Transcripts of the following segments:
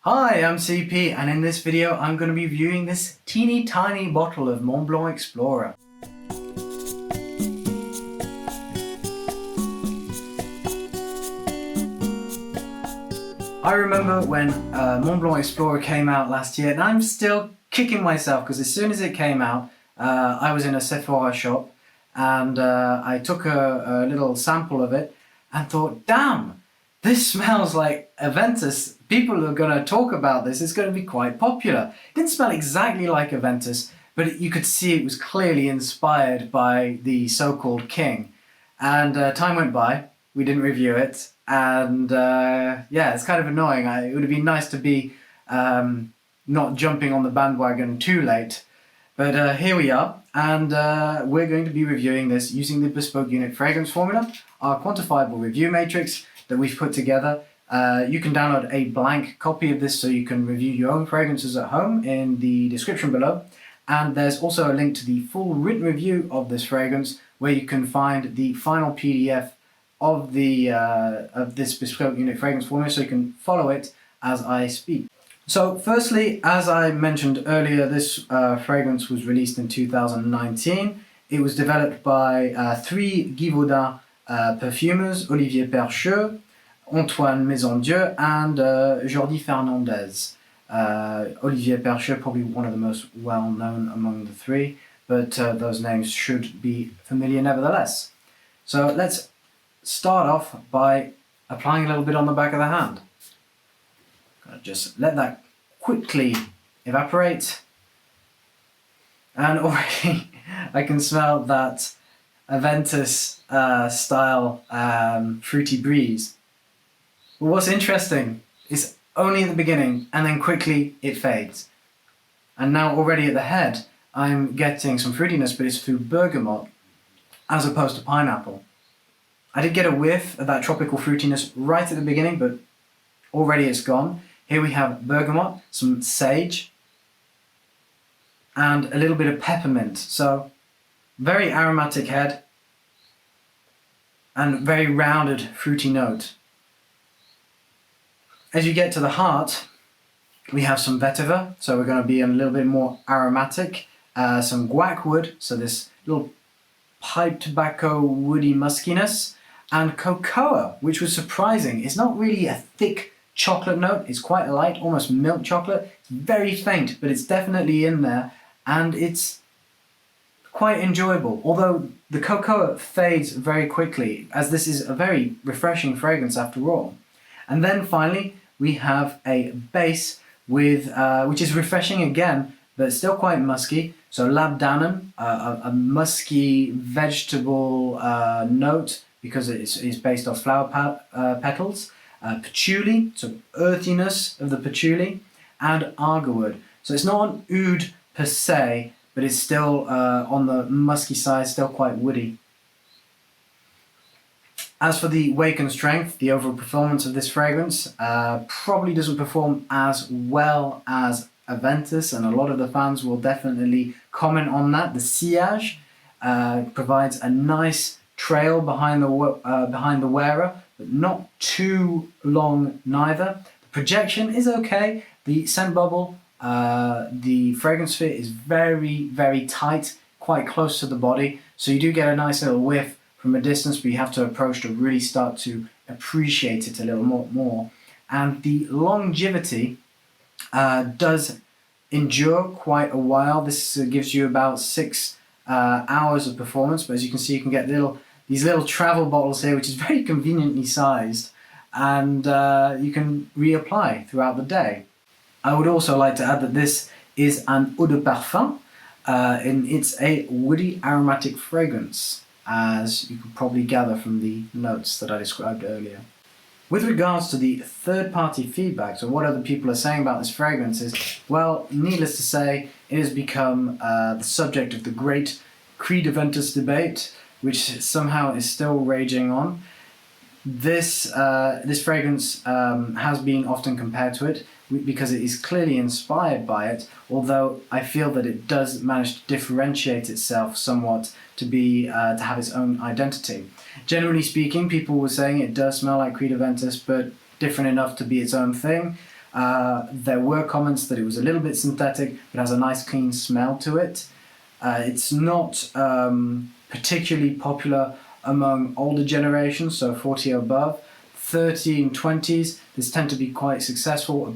Hi, I'm CP, and in this video I'm going to be reviewing this teeny tiny bottle of Montblanc Explorer. I remember when Montblanc Explorer came out last year, and I'm still kicking myself because as soon as it came out, I was in a Sephora shop and I took a little sample of it and thought, damn, this smells like Aventus. People are going to talk about this. It's going to be quite popular. It didn't smell exactly like Aventus, but you could see it was clearly inspired by the so-called king. And time went by. We didn't review it. And yeah, it's kind of annoying. It would have been nice to be not jumping on the bandwagon too late. But here we are. And we're going to be reviewing this using the Bespoke Unit Fragrance Formula, our quantifiable review matrix that we've put together. You can download a blank copy of this so you can review your own fragrances at home in the description below. And there's also a link to the full written review of this fragrance where you can find the final PDF of this Bespoke Unit Fragrance Formula so you can follow it as I speak. So firstly, as I mentioned earlier, this fragrance was released in 2019. It was developed by three Givaudan perfumers, Olivier Pescheux, Antoine Maisondieu and Jordi Fernandez. Olivier Pescheux, probably one of the most well-known among the three, but those names should be familiar nevertheless. So let's start off by applying a little bit on the back of the hand. Just let that quickly evaporate, and already I can smell that Aventus style fruity breeze. But what's interesting is only at the beginning and then quickly it fades. And now already at the head I'm getting some fruitiness, but it's through bergamot as opposed to pineapple. I did get a whiff of that tropical fruitiness right at the beginning, but already it's gone. Here we have bergamot, some sage, and a little bit of peppermint. So very aromatic head and very rounded fruity note. As you get to the heart, we have some vetiver, so we're going to be a little bit more aromatic. Some guaiac wood, so this little pipe tobacco woody muskiness. And cocoa, which was surprising. It's not really a thick chocolate note. It's quite light, almost milk chocolate. It's very faint, but it's definitely in there. And it's quite enjoyable. Although the cocoa fades very quickly, as this is a very refreshing fragrance after all. And then finally, we have a base with, which is refreshing again, but still quite musky. So labdanum, a musky vegetable note, because it's based off flower petals, patchouli, so earthiness of the patchouli, and agarwood. So it's not an oud per se, but it's still on the musky side, still quite woody. As for the weight and strength, the overall performance of this fragrance probably doesn't perform as well as Aventus, and a lot of the fans will definitely comment on that. The sillage provides a nice trail behind the wearer, but not too long neither. The projection is okay. The scent bubble, the fragrance fit is very, very tight, quite close to the body, so you do get a nice little whiff from a distance, but you have to approach to really start to appreciate it a little more. And the longevity does endure quite a while. This gives you about 6 hours of performance, but as you can see, you can get these little travel bottles here, which is very conveniently sized, and you can reapply throughout the day. I would also like to add that this is an eau de parfum, and it's a woody aromatic fragrance, as you could probably gather from the notes that I described earlier. With regards to the third-party feedback, so what other people are saying about this fragrance is, well, needless to say, it has become the subject of the great Creed Aventus debate, which somehow is still raging on. This fragrance has been often compared to it because it is clearly inspired by it, although I feel that it does manage to differentiate itself somewhat to have its own identity. Generally speaking, people were saying it does smell like Creed Aventus, but different enough to be its own thing. There were comments that it was a little bit synthetic, but has a nice clean smell to it. It's not particularly popular among older generations, so 40 or above. 30 and 20s, this tend to be quite successful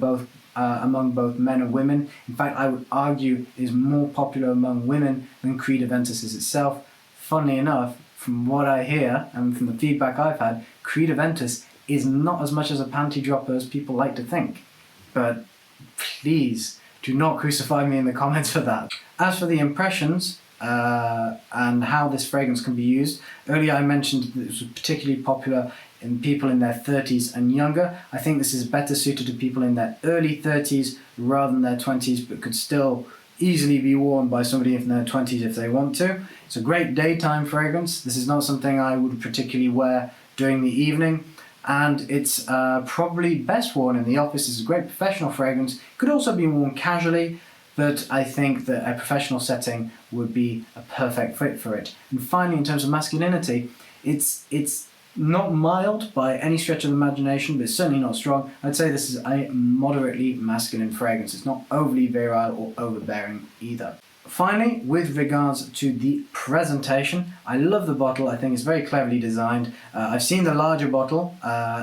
among both men and women. In fact, I would argue is more popular among women than Creed Aventus is itself. Funnily enough, from what I hear and from the feedback I've had, Creed Aventus is not as much as a panty dropper as people like to think. But please, do not crucify me in the comments for that. As for the impressions, and how this fragrance can be used, earlier I mentioned that it was particularly popular in people in their 30s and younger. I think this is better suited to people in their early 30s rather than their 20s, but could still easily be worn by somebody in their 20s if they want to. It's a great daytime fragrance. This is not something I would particularly wear during the evening, and it's probably best worn in the office. It's a great professional fragrance. Could also be worn casually, but I think that a professional setting would be a perfect fit for it. And finally, in terms of masculinity, it's not mild by any stretch of the imagination, but it's certainly not strong. I'd say this is a moderately masculine fragrance. It's not overly virile or overbearing either. Finally, with regards to the presentation, I love the bottle. I think it's very cleverly designed. I've seen the larger bottle.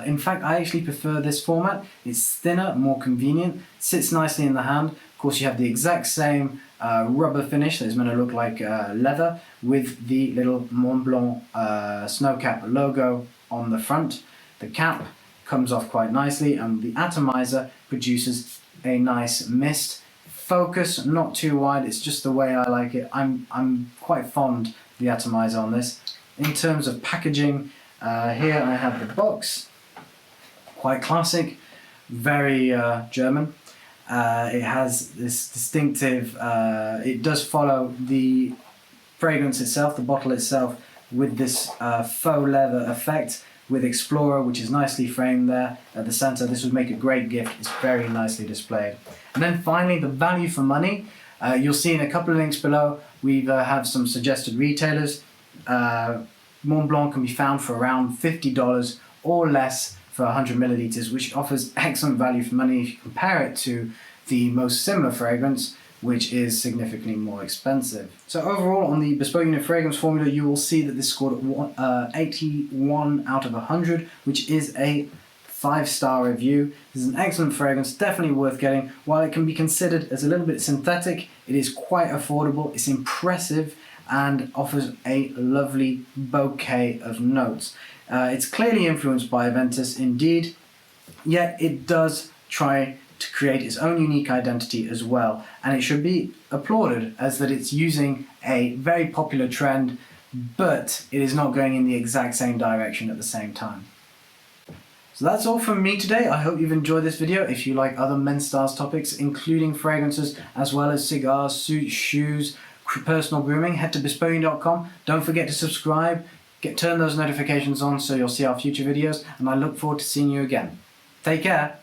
In fact, I actually prefer this format. It's thinner, more convenient, sits nicely in the hand. Of course, you have the exact same rubber finish that is meant to look like leather, with the little Montblanc snowcap logo on the front. The cap comes off quite nicely, and the atomizer produces a nice mist. Focus not too wide, it's just the way I like it. I'm quite fond of the atomizer on this. In terms of packaging, here I have the box, quite classic, very German. It has this distinctive, it does follow the fragrance itself, the bottle itself, with this faux leather effect, with Explorer, which is nicely framed there at the center. This would make a great gift. It's very nicely displayed. And then finally, the value for money. You'll see in a couple of links below, we have some suggested retailers. Montblanc can be found for around $50 or less for 100 milliliters, which offers excellent value for money if you compare it to the most similar fragrance, which is significantly more expensive. So overall, on the Bespoke Unit Fragrance Formula, you will see that this scored 81 out of 100, which is a 5-star review. This is an excellent fragrance, definitely worth getting. While it can be considered as a little bit synthetic, it is quite affordable, it's impressive, and offers a lovely bouquet of notes. It's clearly influenced by Aventus indeed, yet it does try to create its own unique identity as well, and it should be applauded as that it's using a very popular trend, but it is not going in the exact same direction at the same time. So that's all from me today. I hope you've enjoyed this video. If you like other men's styles topics, including fragrances, as well as cigars, suits, shoes, personal grooming, head to bespoke.com. Don't forget to subscribe, turn those notifications on so you'll see our future videos, and I look forward to seeing you again. Take care.